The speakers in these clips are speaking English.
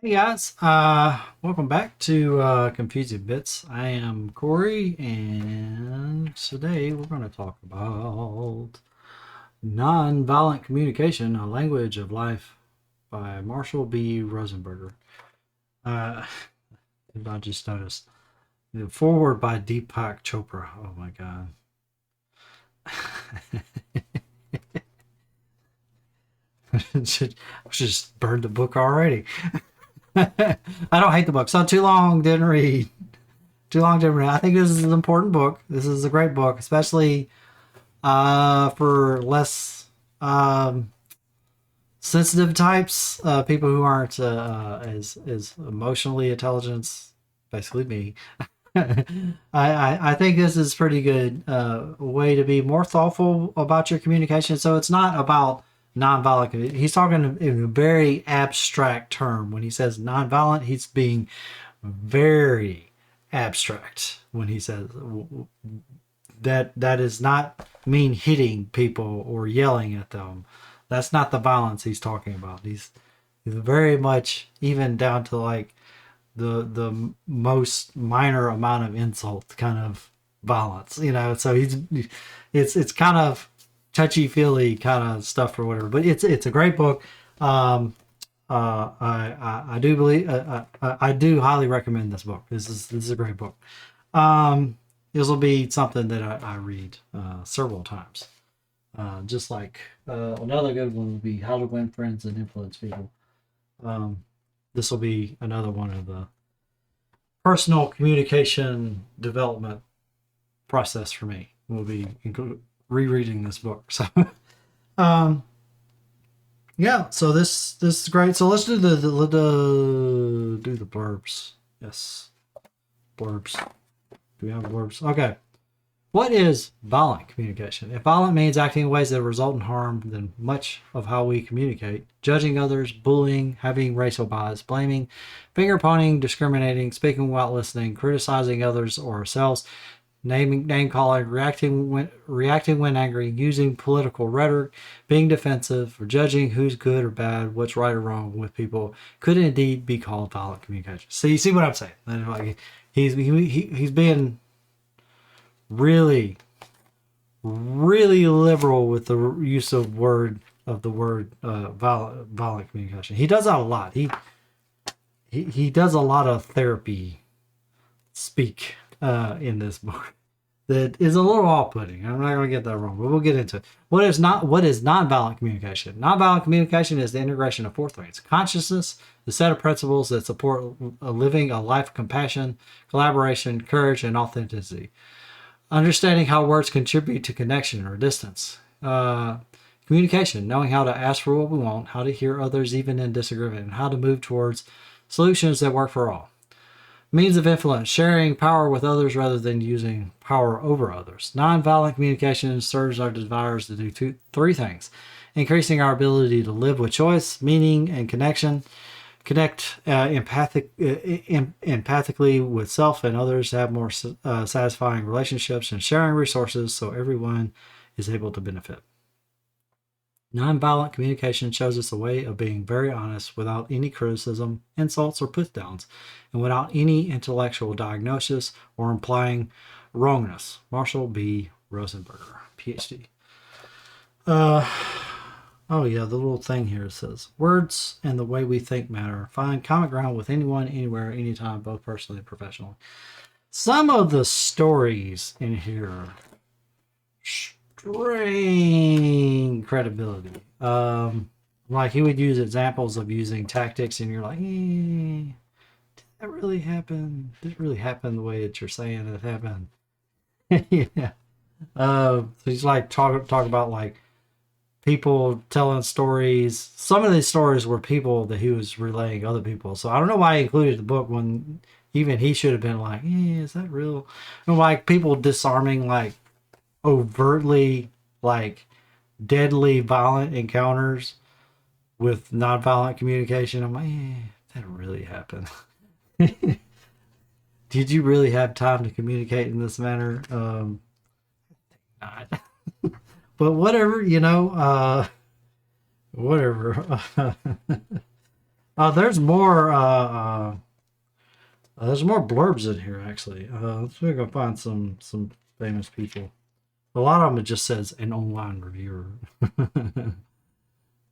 Hey guys, welcome back to Confusing Bits. I am Corey, and today we're going to talk about Nonviolent Communication, A Language of Life by Marshall B. Rosenberger. Uh, I just noticed the foreword by Deepak Chopra. Oh my God. I should just burned the book already. I don't hate the book. So too long, didn't read. Too long to read. I think this is an important book. This is a great book, especially for less sensitive types, people who aren't as emotionally intelligent, basically me. I think this is pretty good way to be more thoughtful about your communication. So it's not about nonviolent. He's talking in a very abstract term. When he says nonviolent, he's being very abstract when he says that does not mean hitting people or yelling at them. That's not the violence he's talking about. He's very much even down to like the most minor amount of insult kind of violence, So it's kind of touchy feely kind of stuff or whatever. But it's a great book. I do believe I do highly recommend this book. This is a great book. This will be something that I read several times. Just like another good one would be How to Win Friends and Influence People. Um, this will be another one of the personal communication development process for me. Will be rereading this book. So, um, yeah. So this is great. So let's do the blurbs. Yes, blurbs. Do we have blurbs? Okay. What is violent communication? If violent means acting in ways that result in harm, then much of how we communicate, judging others, bullying, having racial bias, blaming, finger pointing, discriminating, speaking without listening, criticizing others or ourselves, name calling, reacting when angry, using political rhetoric, being defensive, or judging who's good or bad, what's right or wrong with people, could indeed be called violent communication. So you see what I'm saying? Like he's being really really liberal with the use of the word violent communication. He does that a lot. He does a lot of therapy speak in this book that is a little off-putting. I'm not going to get that wrong, but we'll get into it. What is nonviolent communication? Nonviolent communication is the integration of four things: consciousness, the set of principles that support living a life of compassion, collaboration, courage, and authenticity. Understanding how words contribute to connection or distance. Communication, knowing how to ask for what we want, how to hear others even in disagreement, and how to move towards solutions that work for all. Means of influence, sharing power with others rather than using power over others. Nonviolent communication serves our desires to do three things: increasing our ability to live with choice, meaning, and connection, connect empathically with self and others to have more satisfying relationships, and sharing resources so everyone is able to benefit. Nonviolent communication shows us a way of being very honest without any criticism, insults, or put downs, and without any intellectual diagnosis or implying wrongness. Marshall B. Rosenberger, PhD. Uh, Oh, yeah, the little thing here says words and the way we think matter. Find common ground with anyone, anywhere, anytime, both personally and professionally. Some of the stories in here strain credibility. Like he would use examples of using tactics, and you're like, did that really happen? Did it really happen the way that you're saying it happened? Yeah. So he's like talk about like people telling stories. Some of these stories were people that he was relaying other people. So I don't know why he included the book when even he should have been like, is that real? And like people disarming like overtly like deadly violent encounters with nonviolent communication. I'm like, that really happened. Did you really have time to communicate in this manner? Not. But whatever, whatever. There's more. There's more blurbs in here actually. Let's see if I can find some famous people. A lot of them it just says an online reviewer.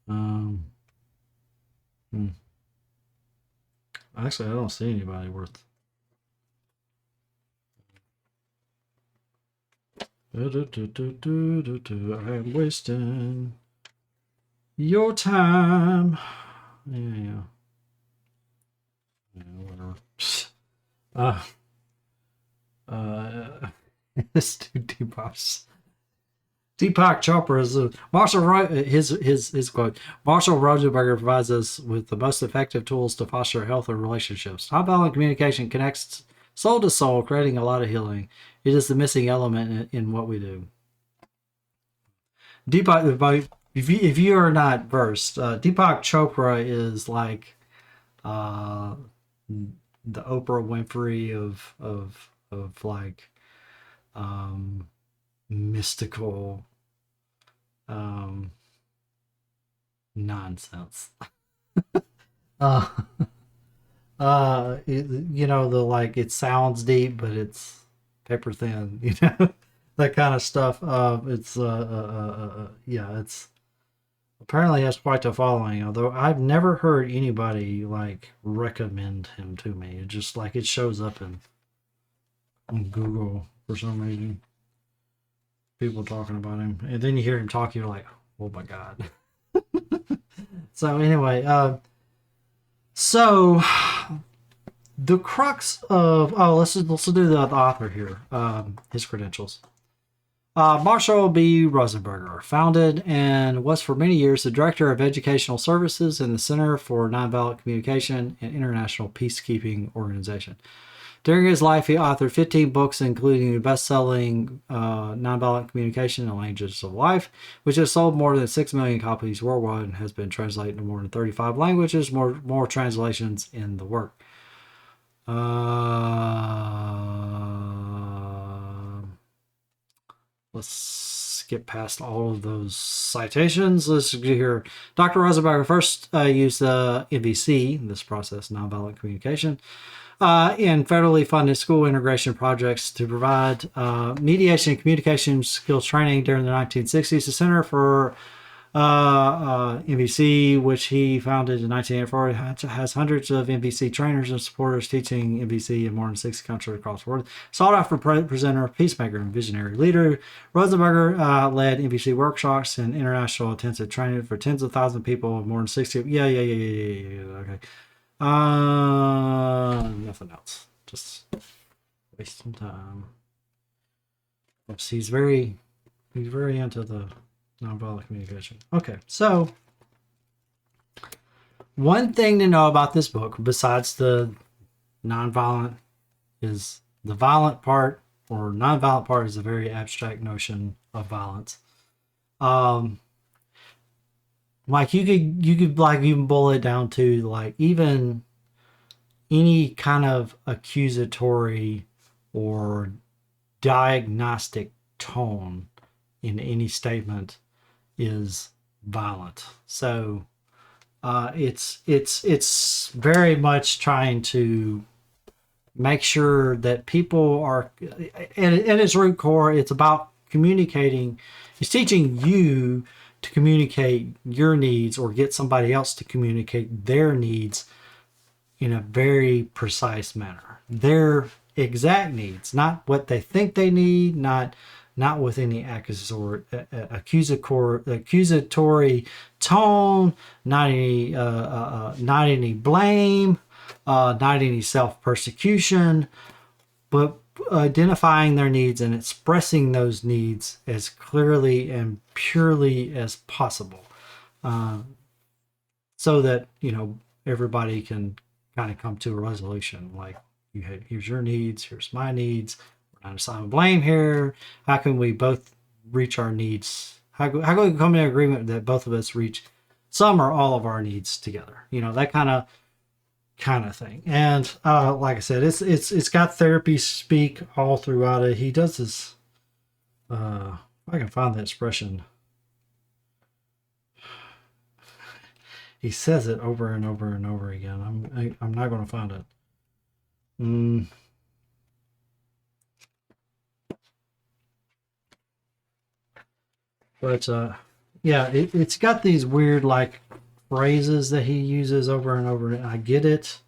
um, hmm. Actually, I don't see anybody worth. I'm wasting your time. Yeah, whatever. Uh, uh, this dude Deepak Chopra is his quote. Marshall Rosenberg provides us with the most effective tools to foster healthy relationships. Nonviolent communication connects soul to soul, creating a lot of healing. It is the missing element in what we do. Deepak, if you are not versed, Deepak Chopra is like uh, the Oprah Winfrey of like um, mystical um, nonsense. Uh, you know, the like it sounds deep, but it's paper thin. You know, that kind of stuff. Yeah, it's apparently has quite a following. Although I've never heard anybody like recommend him to me. It just like it shows up on Google for some reason. People talking about him, and then you hear him talk, you're like, oh my god. So anyway, so the crux of let's do the author here. His credentials. Marshall B. Rosenberger founded and was for many years the director of educational services in the Center for Nonviolent Communication and International Peacekeeping Organization. During his life, he authored 15 books, including the best-selling Nonviolent Communication and Languages of Life, which has sold more than 6 million copies worldwide and has been translated to more than 35 languages, more translations in the work. Let's skip past all of those citations. Let's get here. Dr. Rosenberg first used the NVC, this process, nonviolent communication, in federally funded school integration projects to provide mediation and communication skills training during the 1960s. The Center for NVC, which he founded in 1984, has hundreds of NVC trainers and supporters teaching NVC in more than 60 countries across the world. Sought after presenter, peacemaker, and visionary leader, Rosenberger led NVC workshops and international intensive training for tens of thousands of people in more than 60. Yeah. Okay. Nothing else. Just wasting time. Oops, he's very into the nonviolent communication. Okay, so one thing to know about this book, besides the nonviolent, is the violent part, or nonviolent part is a very abstract notion of violence. Like you could like even boil it down to like even any kind of accusatory or diagnostic tone in any statement is violent. So it's very much trying to make sure that people are, and at its root core, it's about communicating. It's teaching you to communicate your needs or get somebody else to communicate their needs in a very precise manner. Their exact needs, not what they think they need, not with any accusatory tone, not any blame, not any self-persecution, but identifying their needs and expressing those needs as clearly and purely as possible, so that everybody can kind of come to a resolution. Like, here's your needs, here's my needs. We're not assigning blame here. How can we both reach our needs? How can we come to an agreement that both of us reach some or all of our needs together? That kind of thing. And like I said, it's got therapy speak all throughout it. He does this. If I can find the expression. He says it over and over and over again. I'm not going to find it. Mm. But yeah, it's got these weird like phrases that he uses over and over. And I get it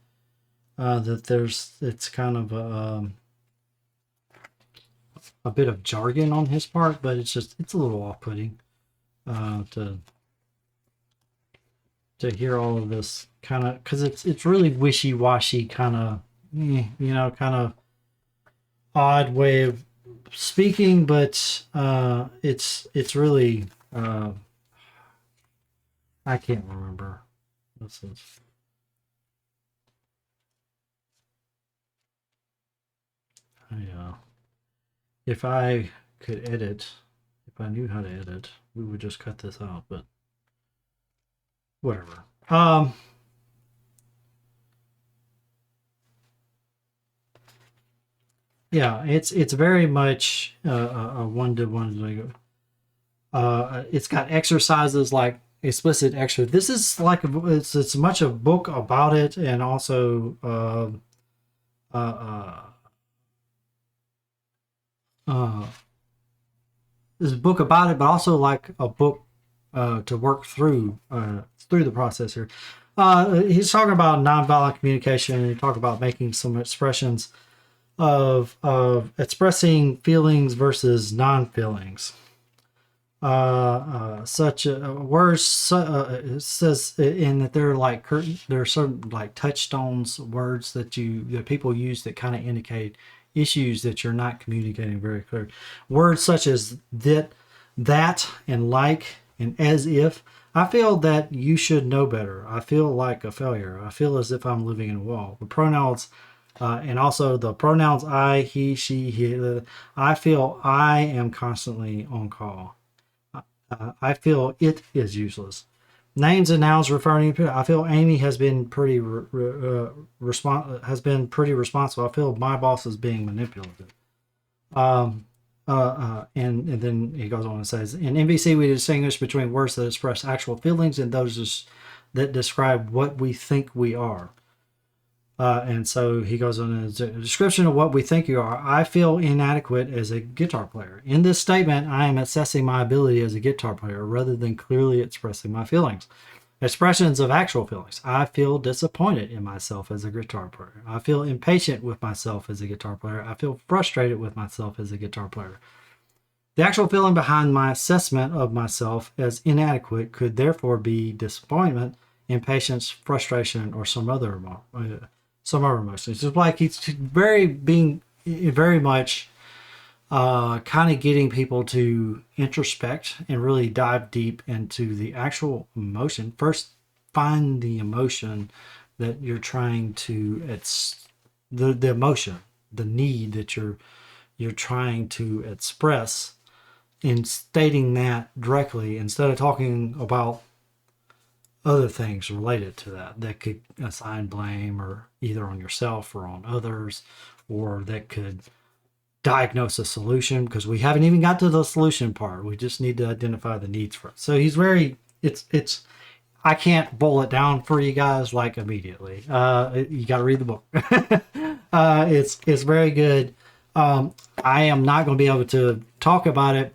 that it's kind of a bit of jargon on his part, but it's a little off-putting to hear all of this kind of, because it's really wishy-washy kind of, kind of odd way of speaking, but it's really I can't remember. This is yeah. If I could edit, if I knew how to edit, we would just cut this out. But whatever. Yeah, it's very much a one-to-one. It's got exercises like explicit extra. This is like it's much a book about it, and also uh, uh, this book about it, but also like a book to work through the process here. He's talking about nonviolent communication, and he talked about making some expressions of expressing feelings versus non-feelings. Such words it says in that they're like there are certain like touchstones words that people use that kind of indicate issues that you're not communicating very clear. Words such as that, and like, and as if. I feel that you should know better. I feel like a failure. I feel as if I'm living in a wall. The pronouns, and also the pronouns I, he, she, he. I feel I am constantly on call. I feel it is useless. Names and nouns referring to. I feel Amy has been pretty responsible. I feel my boss is being manipulative. And then he goes on and says, in NVC, we distinguish between words that express actual feelings and those that describe what we think we are. And so he goes on a description of what we think you are. I feel inadequate as a guitar player. In this statement, I am assessing my ability as a guitar player rather than clearly expressing my feelings. Expressions of actual feelings. I feel disappointed in myself as a guitar player. I feel impatient with myself as a guitar player. I feel frustrated with myself as a guitar player. The actual feeling behind my assessment of myself as inadequate could therefore be disappointment, impatience, frustration, or some other emotions. It's like he's very much kind of getting people to introspect and really dive deep into the actual emotion. First, find the emotion that you're trying to. It's the emotion, the need that you're trying to express, in stating that directly instead of talking about other things related to that could assign blame or either on yourself or on others, or that could diagnose a solution, because we haven't even got to the solution part. We just need to identify the needs first. So he's very it's I can't boil it down for you guys like immediately. You got to read the book. It's very good. I am not going to be able to talk about it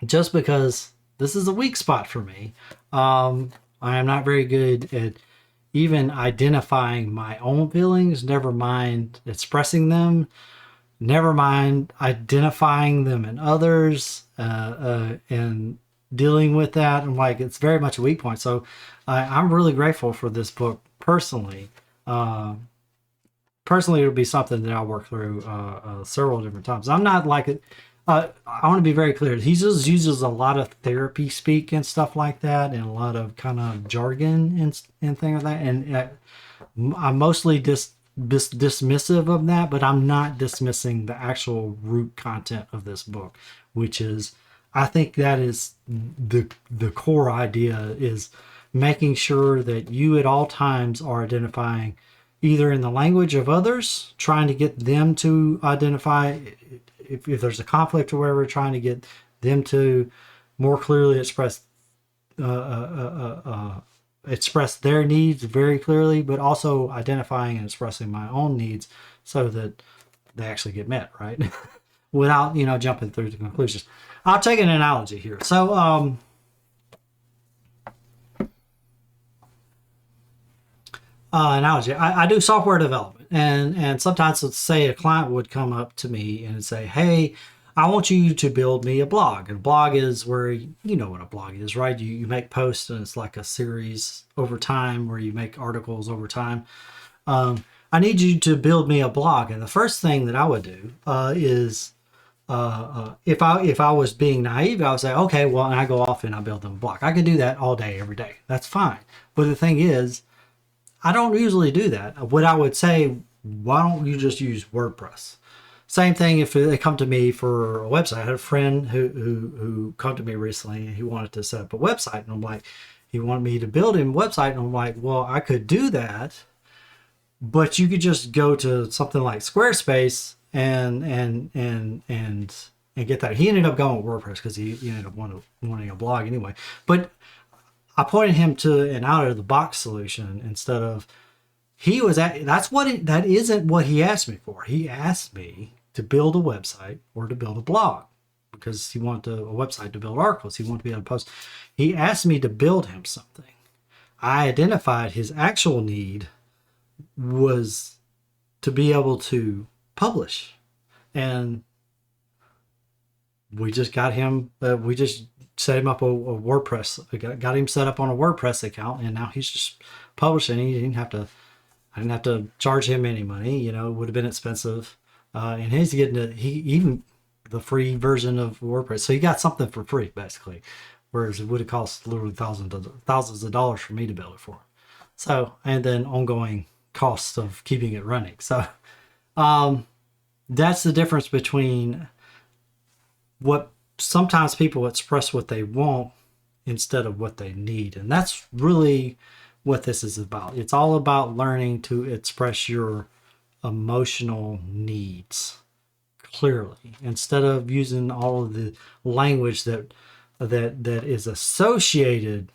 just because this is a weak spot for me. I am not very good at even identifying my own feelings, never mind expressing them, never mind identifying them in others, and dealing with that. I'm like, it's very much a weak point. So I'm really grateful for this book personally. Personally, it'll be something that I'll work through several different times. I'm not like it. I want to be very clear. He just uses a lot of therapy speak and stuff like that, and a lot of kind of jargon and things like that. And I'm mostly dismissive of that, but I'm not dismissing the actual root content of this book, which is, I think that is the core idea, is making sure that you at all times are identifying either in the language of others, trying to get them to identify if there's a conflict or whatever, trying to get them to more clearly express express their needs very clearly, but also identifying and expressing my own needs so that they actually get met, right? Without, jumping through the conclusions. I'll take an analogy here. So, analogy. I do software development, and sometimes, let's say, a client would come up to me and say, "Hey, I want you to build me a blog." And a blog is where, you know what a blog is, right? You make posts, and it's like a series over time where you make articles over time. I need you to build me a blog, and the first thing that I would do is, if I was being naive, I would say, okay, well, and I go off and I build them a blog. I can do that all day, every day. That's fine. But the thing is, I don't usually do that. What I would say, why don't you just use WordPress? Same thing if they come to me for a website. I had a friend who come to me recently, and he wanted to set up a website, and I'm like, he wanted me to build him a website, and I'm like, well, I could do that, but you could just go to something like Squarespace and get that. He ended up going with WordPress because he ended up wanting a blog anyway. But I pointed him to an out of the box solution instead of that isn't what he asked me for. He asked me to build a website or to build a blog because he wanted a website to build articles. He wanted to be able to post. He asked me to build him something. I identified his actual need was to be able to publish, and we just got him. We just set him up a WordPress. Got him set up on a WordPress account, and now he's just publishing. I didn't have to charge him any money. It would have been expensive, and he's getting even the free version of WordPress. So he got something for free, basically, whereas it would have cost literally thousands of dollars for me to build it for him. So, and then ongoing costs of keeping it running. So, that's the difference between what sometimes people express what they want instead of what they need. And that's really what this is about. It's all about learning to express your emotional needs clearly instead of using all of the language that is associated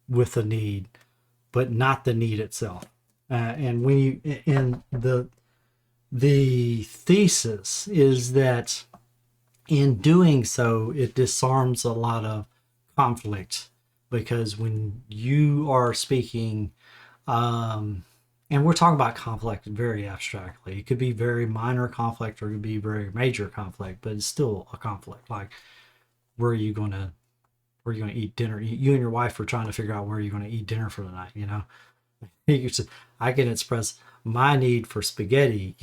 with the need, but not the need itself. And the thesis is that in doing so, it disarms a lot of conflict, because when you are speaking, and we're talking about conflict very abstractly, it could be very minor conflict or it could be very major conflict, but it's still a conflict. Like, where are you going to eat dinner? You and your wife are trying to figure out where you're going to eat dinner for the night. I can express my need for spaghetti,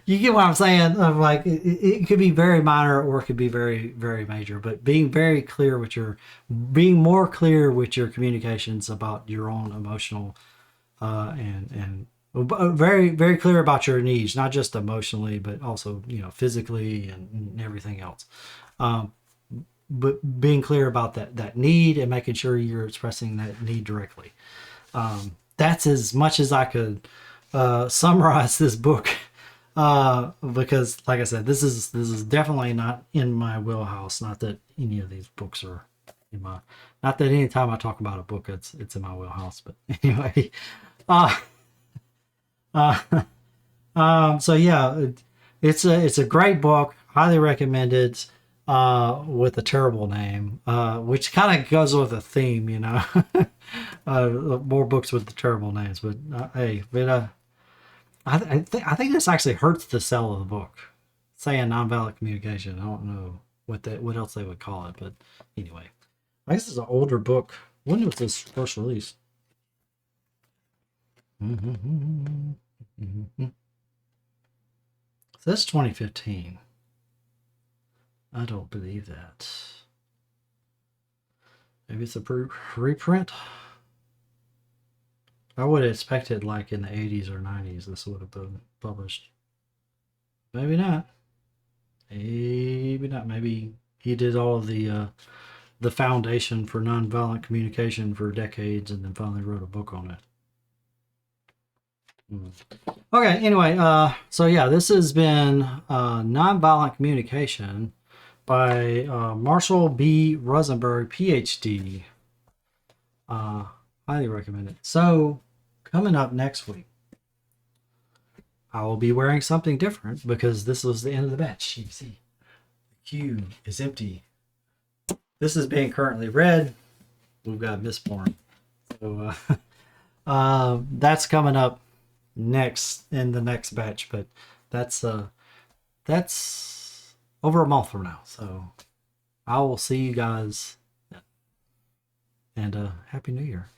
You get what I'm saying? Like, it could be very minor or it could be very, very major, but being more clear with your communications about your own emotional, and very, very clear about your needs, not just emotionally, but also, physically and everything else. But being clear about that need and making sure you're expressing that need directly. That's as much as I could summarize this book, because, like I said, this is definitely not in my wheelhouse. Not that any of these books are not that anytime I talk about a book, it's in my wheelhouse. But anyway, so yeah, it's a great book. Highly recommended. With a terrible name, which kind of goes with a theme, more books with the terrible names. But I think this actually hurts the sell of the book. Saying nonviolent communication, I don't know what else they would call it, but anyway, I guess it's an older book. When was this first released? So that's 2015. I don't believe that. Maybe it's a reprint. I would have expected, like, in the 80s or 90s this would have been published. Maybe not. Maybe he did all of the foundation for nonviolent communication for decades and then finally wrote a book on it. Okay, anyway, so yeah, this has been Nonviolent Communication by Marshall B. Rosenberg, PhD. Uh, highly recommend it. So, coming up next week, I will be wearing something different because this was the end of the batch. You see, the queue is empty. This is being currently read. We've got Mistborn. So, that's coming up next in the next batch, but that's that's over a month from now. So I will see you guys, and Happy New Year.